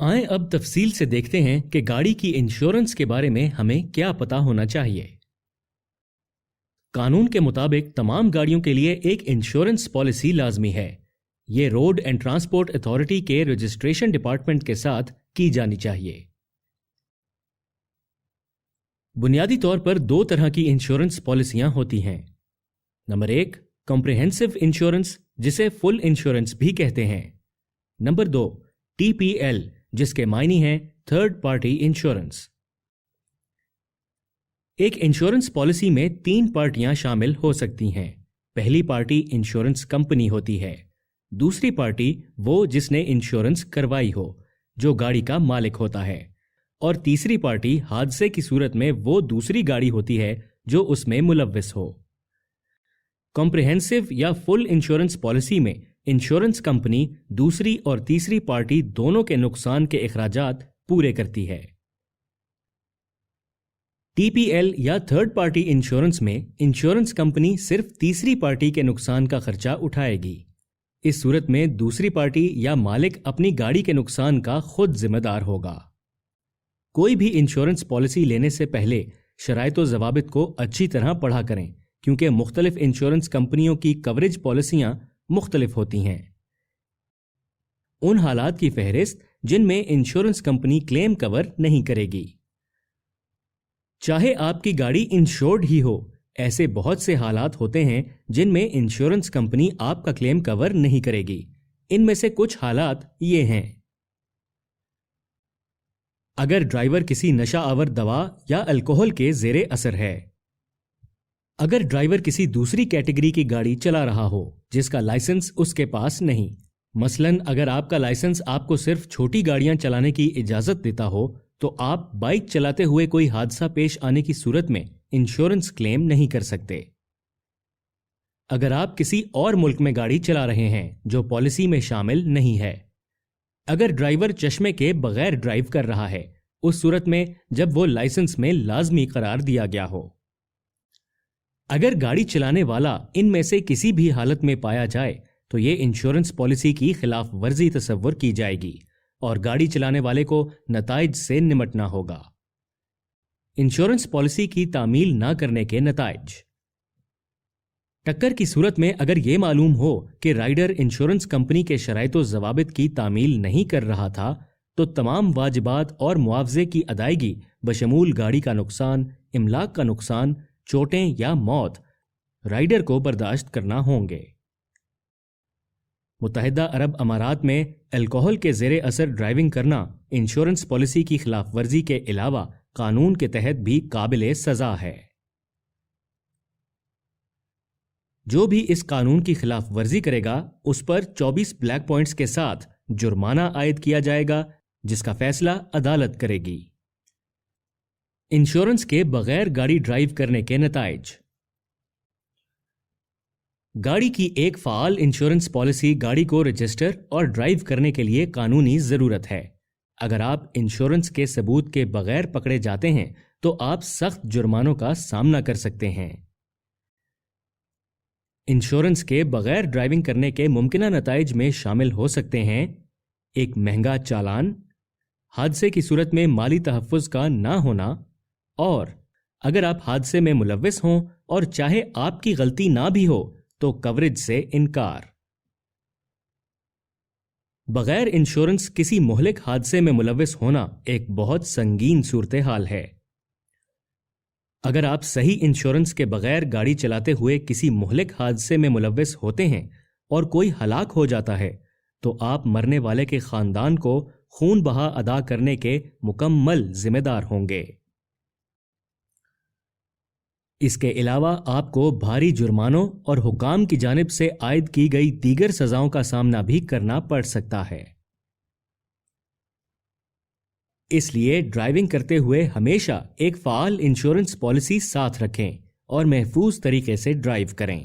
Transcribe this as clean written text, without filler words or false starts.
آئیں اب تفصیل سے دیکھتے ہیں کہ گاڑی کی انشورنس کے بارے میں ہمیں کیا پتا ہونا چاہیے۔ قانون کے مطابق تمام گاڑیوں کے لیے ایک انشورنس پالیسی لازمی ہے۔ یہ روڈ اینڈ ٹرانسپورٹ اتھارٹی کے رجسٹریشن ڈپارٹمنٹ کے ساتھ کی جانی چاہیے۔ بنیادی طور پر دو طرح کی انشورنس پالیسیاں ہوتی ہیں۔ نمبر 1، کمپریہنسو انشورنس، جسے فل انشورنس بھی کہتے ہیں۔ نمبر 2، TPL، جس کے معنی ہیں تھرڈ پارٹی انشورنس۔ ایک انشورنس پالیسی میں 3 پارٹیاں شامل ہو سکتی ہیں۔ پہلی پارٹی انشورنس کمپنی ہوتی ہے، دوسری پارٹی وہ جس نے انشورنس کروائی ہو، جو گاڑی کا مالک ہوتا ہے، اور تیسری پارٹی حادثے کی صورت میں وہ دوسری گاڑی ہوتی ہے جو اس میں ملوث ہو۔ کمپریہنسو یا فل انشورنس پالیسی میں انشورنس کمپنی دوسری اور تیسری پارٹی دونوں کے نقصان کے اخراجات پورے کرتی ہے۔ TPL یا تھرڈ پارٹی انشورنس میں انشورنس کمپنی صرف تیسری پارٹی کے نقصان کا خرچہ اٹھائے گی۔ اس صورت میں دوسری پارٹی یا مالک اپنی گاڑی کے نقصان کا خود ذمہ دار ہوگا۔ کوئی بھی انشورنس پالیسی لینے سے پہلے شرائط و ضوابط کو اچھی طرح پڑھا کریں، کیونکہ مختلف انشورنس کمپنیوں کی کوریج پالیسیاں مختلف ہوتی ہیں۔ ان حالات کی فہرست جن میں انشورنس کمپنی کلیم کور نہیں کرے گی۔ چاہے آپ کی گاڑی انشورڈ ہی ہو، ایسے بہت سے حالات ہوتے ہیں جن میں انشورنس کمپنی آپ کا کلیم کور نہیں کرے گی۔ ان میں سے کچھ حالات یہ ہیں۔ اگر ڈرائیور کسی نشہ آور دوا یا الکوہل کے زیر اثر ہے۔ اگر ڈرائیور کسی دوسری کیٹیگری کی گاڑی چلا رہا ہو جس کا لائسنس اس کے پاس نہیں، مثلاً اگر آپ کا لائسنس آپ کو صرف چھوٹی گاڑیاں چلانے کی اجازت دیتا ہو تو آپ بائک چلاتے ہوئے کوئی حادثہ پیش آنے کی صورت میں انشورنس کلیم نہیں کر سکتے۔ اگر آپ کسی اور ملک میں گاڑی چلا رہے ہیں جو پالیسی میں شامل نہیں ہے۔ اگر ڈرائیور چشمے کے بغیر ڈرائیو کر رہا ہے، اس صورت میں جب وہ لائسنس میں لازمی قرار دیا گیا ہو۔ اگر گاڑی چلانے والا ان میں سے کسی بھی حالت میں پایا جائے تو یہ انشورنس پالیسی کی خلاف ورزی تصور کی جائے گی اور گاڑی چلانے والے کو نتائج سے نمٹنا ہوگا۔ انشورنس پالیسی کی تعمیل نہ کرنے کے نتائج۔ ٹکر کی صورت میں اگر یہ معلوم ہو کہ رائڈر انشورنس کمپنی کے شرائط و ضوابط کی تعمیل نہیں کر رہا تھا تو تمام واجبات اور معاوضے کی ادائیگی بشمول گاڑی کا نقصان، املاک کا نقصان، چوٹیں یا موت رائڈر کو برداشت کرنا ہوں گے۔ متحدہ عرب امارات میں الکوہل کے زیر اثر ڈرائیونگ کرنا انشورنس پالیسی کی خلاف ورزی کے علاوہ قانون کے تحت بھی قابل سزا ہے۔ جو بھی اس قانون کی خلاف ورزی کرے گا اس پر 24 بلیک پوائنٹس کے ساتھ جرمانہ عائد کیا جائے گا، جس کا فیصلہ عدالت کرے گی۔ انشورنس کے بغیر گاڑی ڈرائیو کرنے کے نتائج۔ گاڑی کی ایک فعال انشورنس پالیسی گاڑی کو رجسٹر اور ڈرائیو کرنے کے لیے قانونی ضرورت ہے۔ اگر آپ انشورنس کے ثبوت کے بغیر پکڑے جاتے ہیں تو آپ سخت جرمانوں کا سامنا کر سکتے ہیں۔ انشورنس کے بغیر ڈرائیونگ کرنے کے ممکنہ نتائج میں شامل ہو سکتے ہیں: ایک مہنگا چالان، حادثے کی صورت میں مالی تحفظ کا نہ ہونا، اور اگر آپ حادثے میں ملوث ہوں اور چاہے آپ کی غلطی نہ بھی ہو تو کوریج سے انکار۔ بغیر انشورنس کسی مہلک حادثے میں ملوث ہونا ایک بہت سنگین صورتحال ہے۔ اگر آپ صحیح انشورنس کے بغیر گاڑی چلاتے ہوئے کسی مہلک حادثے میں ملوث ہوتے ہیں اور کوئی ہلاک ہو جاتا ہے تو آپ مرنے والے کے خاندان کو خون بہا ادا کرنے کے مکمل ذمہ دار ہوں گے۔ اس کے علاوہ آپ کو بھاری جرمانوں اور حکام کی جانب سے عائد کی گئی دیگر سزاؤں کا سامنا بھی کرنا پڑ سکتا ہے۔ اس لیے ڈرائیونگ کرتے ہوئے ہمیشہ ایک فعال انشورنس پالیسی ساتھ رکھیں اور محفوظ طریقے سے ڈرائیو کریں۔